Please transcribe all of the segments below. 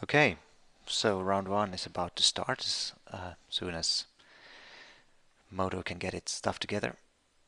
Okay, so round one is about to start as soon as Moto can get its stuff together.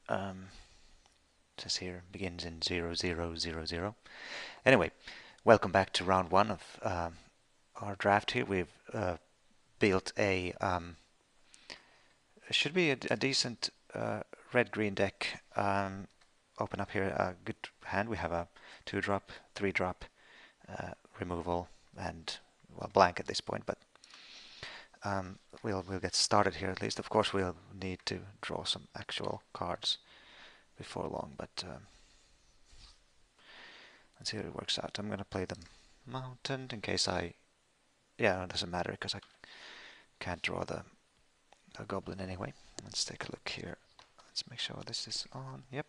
Um, it says here begins in 0000. Anyway, welcome back to round one of our draft here. We've built should be a decent red-green deck. Open up here a good hand. We have a 2-drop, 3-drop removal, and well, blank at this point, but we'll get started here at least. Of course, we'll need to draw some actual cards before long, but let's see how it works out. I'm going to play the mountain in case yeah, it doesn't matter because I can't draw the goblin anyway. Let's take a look here. Let's make sure this is on. Yep.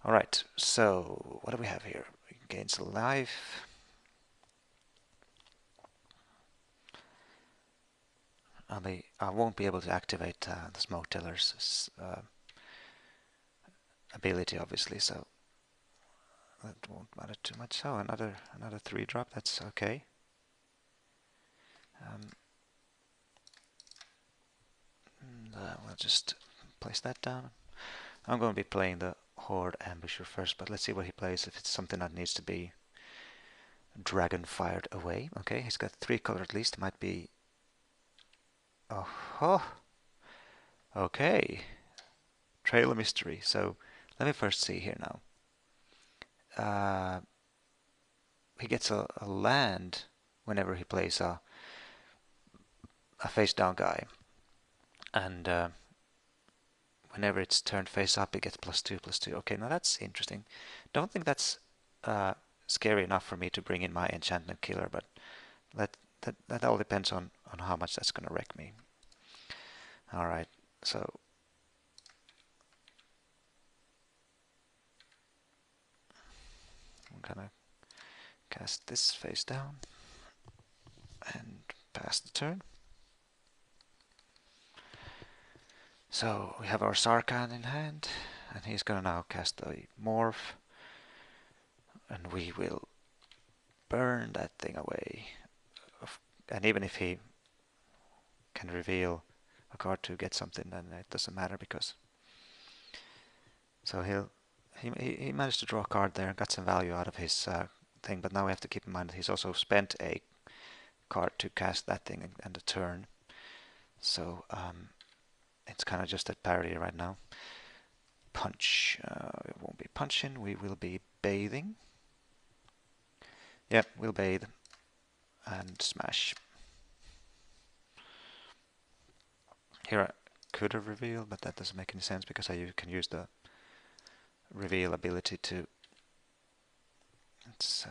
All right. So what do we have here? Gains life. I won't be able to activate the smoke teller's ability, obviously, so that won't matter too much. So another 3-drop. That's okay. We'll just place that down. I'm going to be playing the Horde Ambusher first, but let's see what he plays. If it's something that needs to be dragon fired away. Okay, he's got 3 color at least. Might be. Oh, okay. Trail of Mystery. So let me first see here now. He gets a land whenever he plays a face down guy, and whenever it's turned face up, it gets +2/+2. Okay, now that's interesting. Don't think that's scary enough for me to bring in my enchantment killer, but that all depends on how much that's gonna wreck me. All right, so I'm gonna cast this face down and pass the turn. So we have our Sarkhan in hand, and he's gonna now cast a morph, and we will burn that thing away. And even if he can reveal a card to get something, then it doesn't matter because. So he managed to draw a card there and got some value out of his thing, but now we have to keep in mind that he's also spent a card to cast that thing and a turn. So it's kind of just at parity right now. Punch. It won't be punching. We will be bathing. Yep, we'll bathe and smash. Here I could have revealed, but that doesn't make any sense because I can use the reveal ability to. It's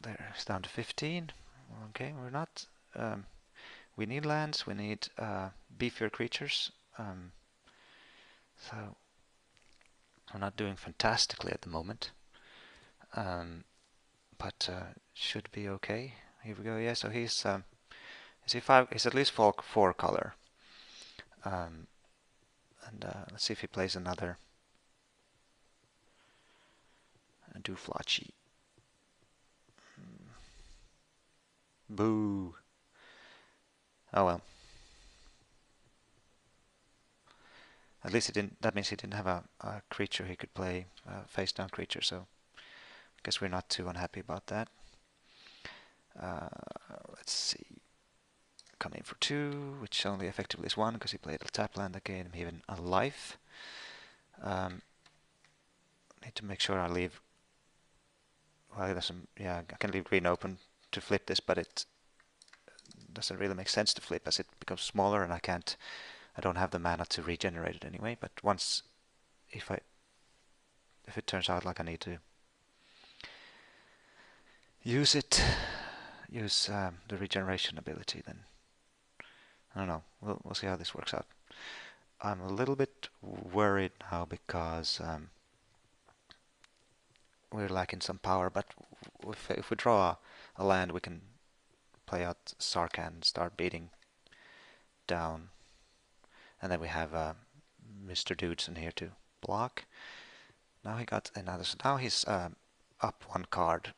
there. It's down to 15. Okay, we're not. We need lands. We need beefier creatures. So we're not doing fantastically at the moment, but should be okay. Here we go. Yeah. So he's is he 5? He's at least 4 color. And let's see if he plays another Duflachi. Boo. Oh well. At least he didn't. That means he didn't have a creature he could play, a face down creature. So I guess we're not too unhappy about that. Let's see. Come in for 2, which only effectively is 1 because he played a tap land that gave him even a life. Need to make sure I leave. Well, it doesn't. Yeah, I can leave green open to flip this, but it doesn't really make sense to flip as it becomes smaller, and I can't. I don't have the mana to regenerate it anyway. But once, if it turns out like I need to use it, use the regeneration ability, then I don't know. We'll see how this works out. I'm a little bit worried now because we're lacking some power. But if we draw a land, we can play out Sarkhan and start beating down, and then we have Mr. Dudes in here to block. Now he got another. So now he's up one card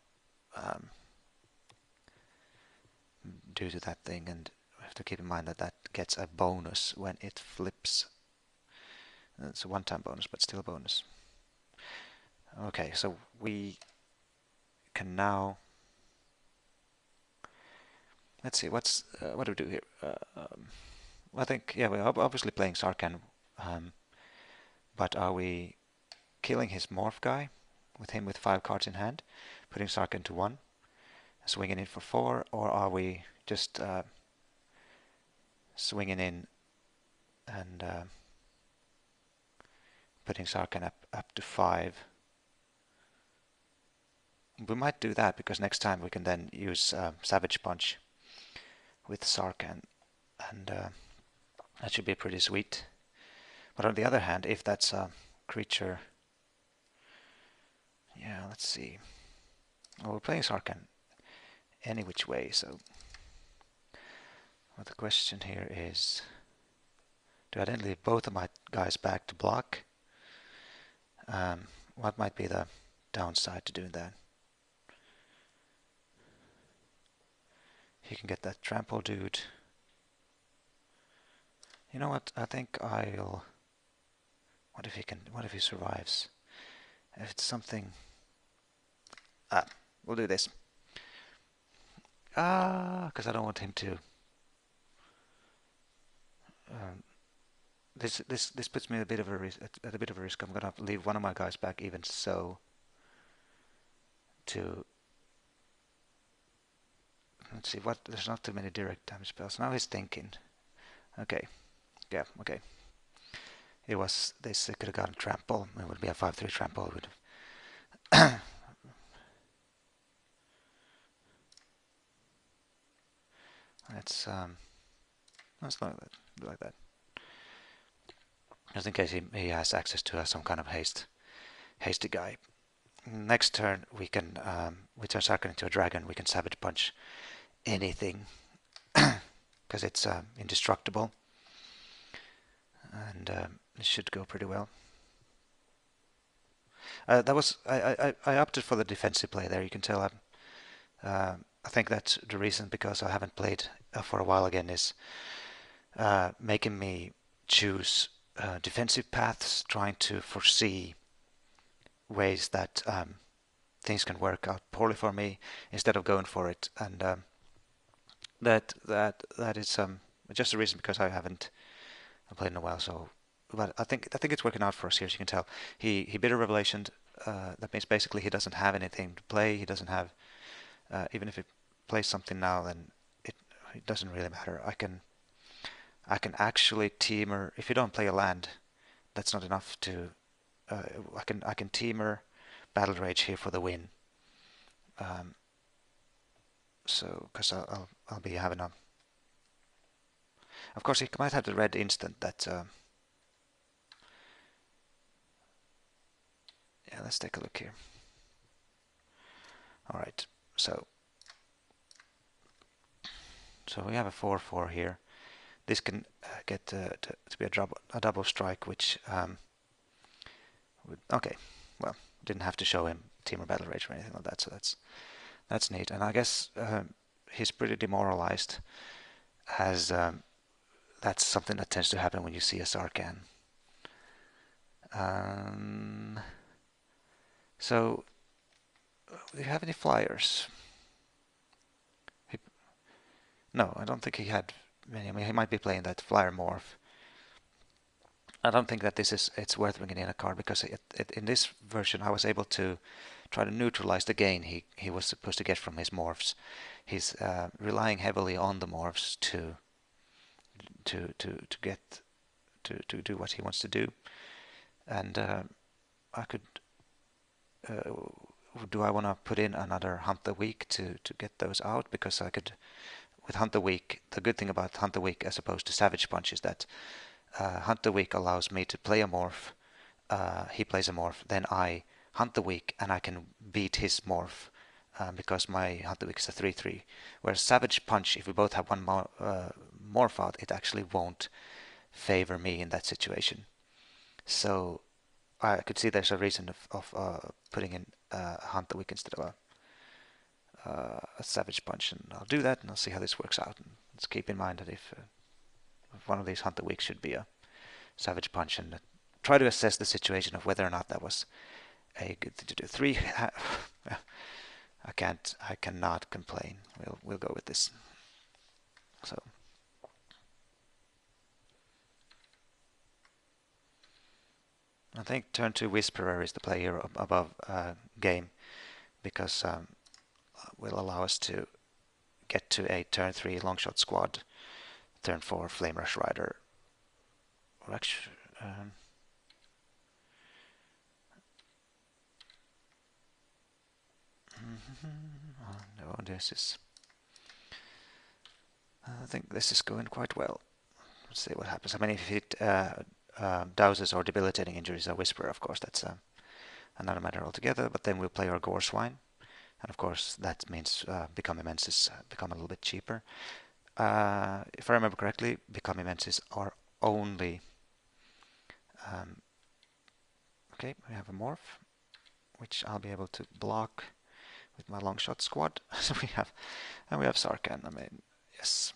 due to that thing, and we have to keep in mind that that gets a bonus when it flips. It's a one-time bonus, but still a bonus. Okay, so we can now... Let's see, what do we do here? I think, yeah, we're obviously playing Sarkhan, but are we killing his morph guy with him with 5 cards in hand, putting Sarkhan to 1, swinging in for 4, or are we just swinging in and putting Sarkhan up to 5? We might do that because next time we can then use Savage Punch with Sarkhan, and that should be pretty sweet. But on the other hand, if that's a creature... Yeah, let's see. Well, we're playing Sarkhan any which way, so... Well, the question here is... Do I then leave both of my guys back to block? What might be the downside to doing that? He can get that trample dude. You know what? I think I'll... What if he can? What if he survives? If it's something... we'll do this. Because I don't want him to... This puts me at a bit of a risk. I'm gonna have to leave one of my guys back, even so. To... Let's see, what... There's not too many direct damage spells. Now he's thinking. Okay. Yeah, okay. It was this. It could have gotten trample. It would be a 5/3 trample. It would have. Let's not like that. Just in case he has access to some kind of hasty guy. Next turn we can we turn Sarkhan into a dragon. We can Savage Punch anything because it's indestructible, and it should go pretty well. That was I opted for the defensive play there. You can tell I think that's the reason, because I haven't played for a while again, is making me choose defensive paths, trying to foresee ways that things can work out poorly for me instead of going for it, and that is just the reason, because I haven't played in a while. So, but I think it's working out for us here. As you can tell, he bid a revelation. That means basically he doesn't have anything to play. He doesn't have even if he plays something now, then it doesn't really matter. I can actually teamer. If you don't play a land, that's not enough to. I can teamer Battle Rage here for the win. So, because I'll be having a. Of course, he might have the red instant that. Yeah, let's take a look here. All right, so we have a 4/4 here. This can get to be a double strike, which okay, well, didn't have to show him Teamer Battle Rage or anything like that, so that's neat. And I guess he's pretty demoralized, as that's something that tends to happen when you see a Sarkhan. So, do you have any flyers? No, I don't think he had many. I mean, he might be playing that flyer morph. I don't think that it's worth bringing in a card, because in this version I was able to try to neutralize the gain he was supposed to get from his morphs. He's relying heavily on the morphs to get to do what he wants to do, and I could. Do I want to put in another Hunt the Week to get those out? Because I could, with Hunt the Week, the good thing about Hunt the Week as opposed to Savage Punch is that Hunt the Week allows me to play a morph, he plays a morph, then I Hunt the Week and I can beat his morph, because my Hunt the Week is a 3/3. Whereas Savage Punch, if we both have one morph out, it actually won't favor me in that situation. So I could see there's a reason of putting in a Hunter Week instead of a Savage Punch, and I'll do that, and I'll see how this works out. And let's keep in mind that if one of these Hunter Weeks should be a Savage Punch, and try to assess the situation of whether or not that was a good thing to do. 3, I cannot complain. We'll go with this. So. I think turn 2 Whisperer is the play here above game, because will allow us to get to a turn 3 Longshot Squad, turn 4 Flame Rush Rider. Or actually, no, this is. I think this is going quite well. Let's see what happens. I mean, if it douses or debilitating injuries a Whisperer, of course, that's another matter altogether. But then we'll play our Gore Swine, and of course that means Become Immenses become a little bit cheaper. If I remember correctly, Become Immenses are only. Okay, we have a Morph, which I'll be able to block with my Longshot Squad. So we have Sarkhan. I mean, yes,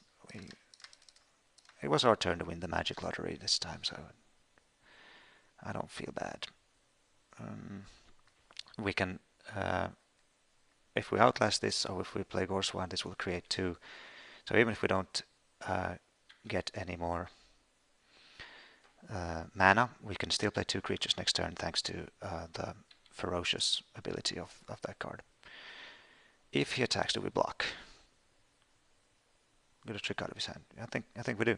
it was our turn to win the Magic Lottery this time, so I don't feel bad. We can, if we outlast this, or if we play Gorswan, this will create 2. So even if we don't get any more mana, we can still play 2 creatures next turn thanks to the ferocious ability of that card. If he attacks, do we block? Get a trick out of his hand. I think we do.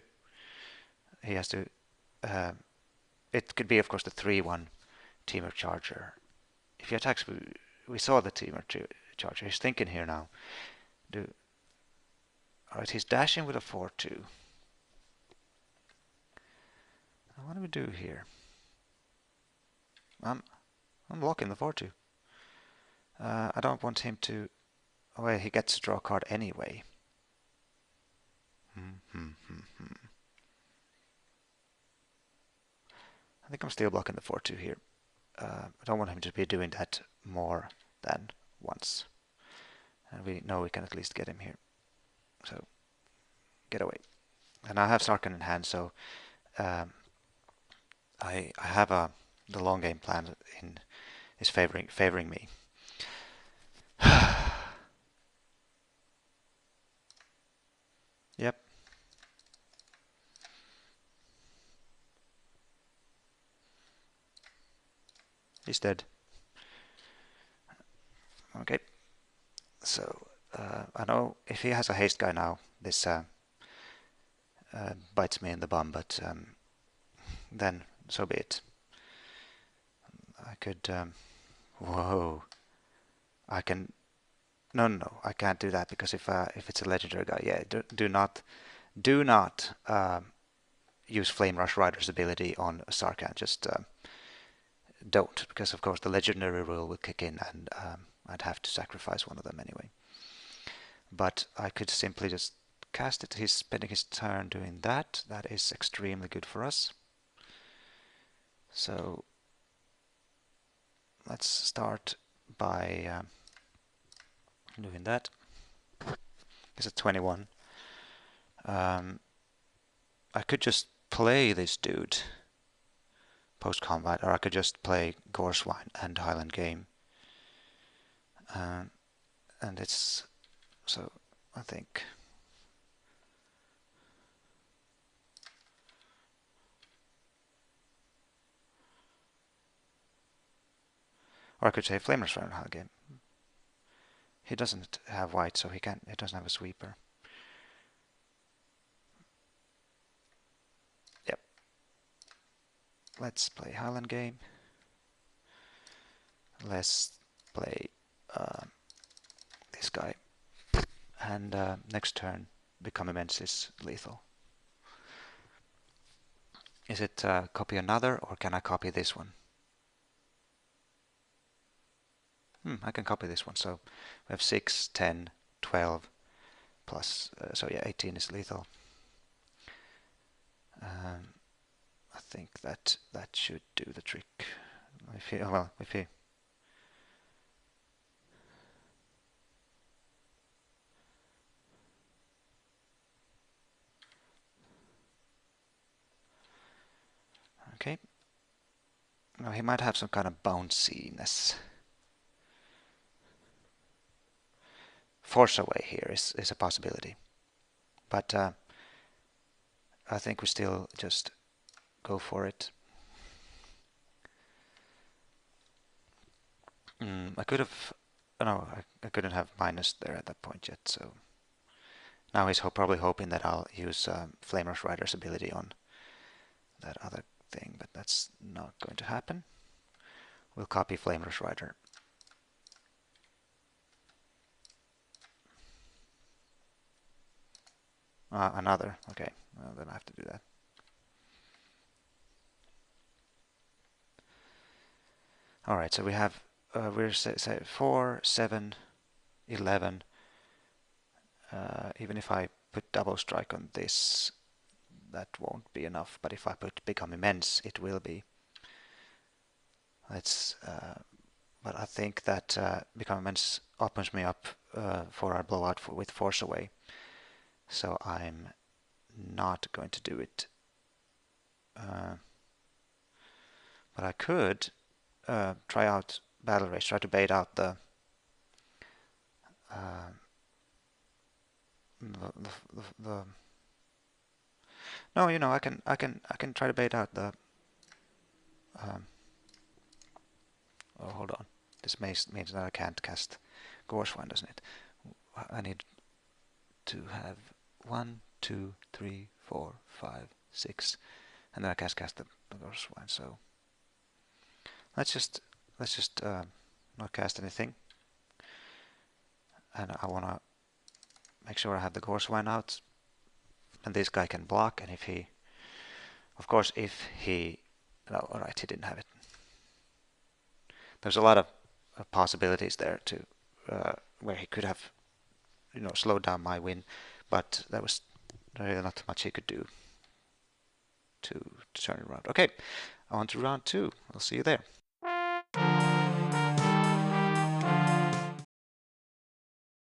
He has to. It could be, of course, the 3/1 Teamer Charger. If he attacks, we saw the Teamer Charger. He's thinking here now. Alright, he's dashing with a 4/2. What do we do here? I'm blocking the 4/2. I don't want him to. Oh, well, he gets to draw a card anyway. I think I'm still blocking the 4/2 here. I don't want him to be doing that more than once. And we know we can at least get him here. So, get away. And I have Sarkhan in hand, so I have the long game plan is favoring me. Yep. He's dead. Okay. So I know if he has a haste guy now, this bites me in the bum, but then so be it. I could. Whoa. I can. No, I can't do that, because if it's a legendary guy, yeah, do not use Flame Rush Rider's ability on Sarkhan. Just don't, because of course the legendary rule will kick in, and I'd have to sacrifice one of them anyway. But I could simply just cast it. He's spending his turn doing that. That is extremely good for us. So let's start by doing that. It's a 21. I could just play this dude post-combat, or I could just play Gorswine and Highland Game. And it's... So, I think... Or I could say Flame Rush Rider Highland Game. He doesn't have white, so he doesn't have a sweeper. Yep. Let's play Highland Game. Let's play this guy. And next turn, Become Immense is lethal. Is it copy another, or can I copy this one? I can copy this one. So we have 6, 10, 12 plus, so yeah, 18 is lethal. I think that should do the trick. If he Okay. Now he might have some kind of bounciness. Force away here is a possibility. But I think we still just go for it. I could have... No, I couldn't have minus there at that point yet, so... Now he's probably hoping that I'll use Flamer's Rider's ability on that other thing, but that's not going to happen. We'll copy Flamer's Rider. Another. Okay, well, then I have to do that. Alright, so we have... we're say 4, 7, 11. Even if I put double strike on this, that won't be enough. But if I put Become Immense, it will be. Let's... but I think that Become Immense opens me up for our blowout with Force Away. So I'm not going to do it. But I could try out Battle Rage, try to bait out the no, you know, I can try to bait out the oh, hold on. This means that I can't cast Gorswine, doesn't it? I need to have 1, 2, 3, 4, 5, 6, and then I can cast the Gorswine. So let's just not cast anything, and I wanna make sure I have the Gorswine out, and this guy can block. And if he, of course, if he, no, all right, he didn't have it. There's a lot of possibilities there to where he could have, you know, slowed down my win, but there was really not much he could do to turn it around. Okay, on to round 2. I'll see you there.